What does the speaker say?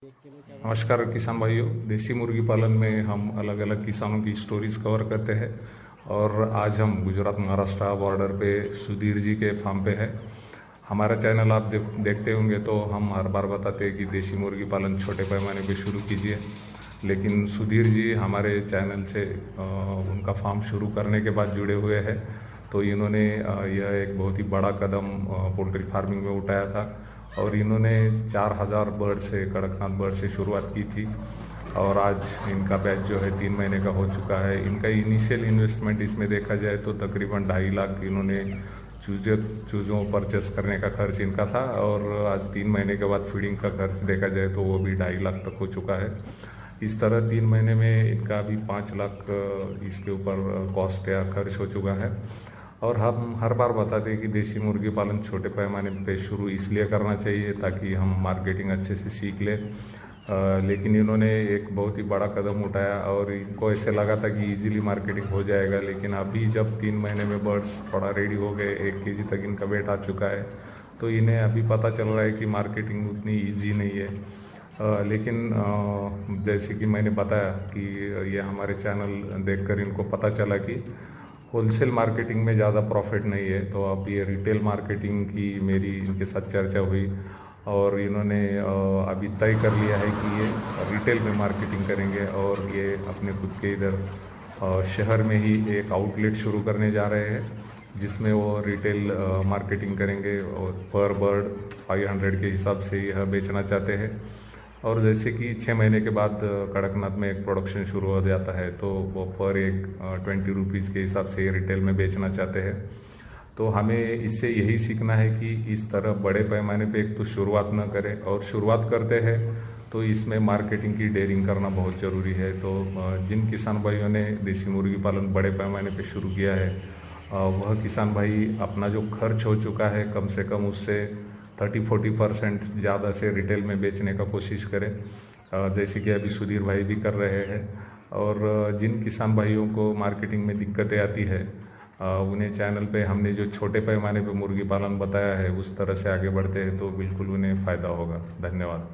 नमस्कार किसान भाइयों, देसी मुर्गी पालन में हम अलग अलग किसानों की स्टोरीज कवर करते हैं। और आज हम गुजरात महाराष्ट्र बॉर्डर पे सुधीर जी के फार्म पे है। हमारा चैनल आप देखते होंगे तो हम हर बार बताते हैं कि देसी मुर्गी पालन छोटे पैमाने पे शुरू कीजिए, लेकिन सुधीर जी हमारे चैनल से उनका फार्म शुरू करने के बाद जुड़े हुए हैं। तो इन्होंने यह एक बहुत ही बड़ा कदम पोल्ट्री फार्मिंग में उठाया था और इन्होंने 4000 बर्ड से, कड़कनाथ बर्ड से शुरुआत की थी और आज इनका बैच जो है 3 महीने का हो चुका है। इनका इनिशियल इन्वेस्टमेंट इसमें देखा जाए तो तकरीबन 2.5 लाख इन्होंने चूज़ों परचेस करने का खर्च इनका था और आज 3 महीने के बाद फीडिंग का खर्च देखा जाए तो वो भी 2.5 लाख तक हो चुका है। इस तरह 3 महीने में इनका अभी 5 लाख इसके ऊपर कॉस्ट या खर्च हो चुका है। और हम हर बार बताते हैं कि देसी मुर्गी पालन छोटे पैमाने पे शुरू इसलिए करना चाहिए ताकि हम मार्केटिंग अच्छे से सीख लें। लेकिन इन्होंने एक बहुत ही बड़ा कदम उठाया और इनको ऐसे लगा था कि इजीली मार्केटिंग हो जाएगा, लेकिन अभी जब 3 महीने में बर्ड्स थोड़ा रेडी हो गए, 1 केजी तक इनका वेट आ चुका है, तो इन्हें अभी पता चल रहा है कि मार्केटिंग उतनी ईजी नहीं है। लेकिन जैसे कि मैंने बताया कि ये हमारे चैनल देखकर इनको पता चला कि होलसेल मार्केटिंग में ज़्यादा प्रॉफिट नहीं है, तो अब ये रिटेल मार्केटिंग की मेरी इनके साथ चर्चा हुई और इन्होंने अभी तय कर लिया है कि ये रिटेल में मार्केटिंग करेंगे और ये अपने खुद के इधर शहर में ही एक आउटलेट शुरू करने जा रहे हैं जिसमें वो रिटेल मार्केटिंग करेंगे और पर बर्ड 500 के हिसाब से यह बेचना चाहते हैं। और जैसे कि 6 महीने के बाद कड़कनाथ में एक प्रोडक्शन शुरू हो जाता है तो वो पर एक 20 रुपीज़ के हिसाब से रिटेल में बेचना चाहते हैं। तो हमें इससे यही सीखना है कि इस तरह बड़े पैमाने पे एक तो शुरुआत न करें और शुरुआत करते हैं तो इसमें मार्केटिंग की डेयरिंग करना बहुत ज़रूरी है। तो जिन किसान भाइयों ने देसी मुर्गी पालन बड़े पैमाने पे शुरू किया है वह किसान भाई अपना जो खर्च हो चुका है कम से कम उससे 30-40% ज़्यादा से रिटेल में बेचने का कोशिश करें, जैसे कि अभी सुधीर भाई भी कर रहे हैं। और जिन किसान भाइयों को मार्केटिंग में दिक्कतें आती है उन्हें चैनल पे हमने जो छोटे पैमाने पे मुर्गी पालन बताया है उस तरह से आगे बढ़ते हैं तो बिल्कुल उन्हें फ़ायदा होगा। धन्यवाद।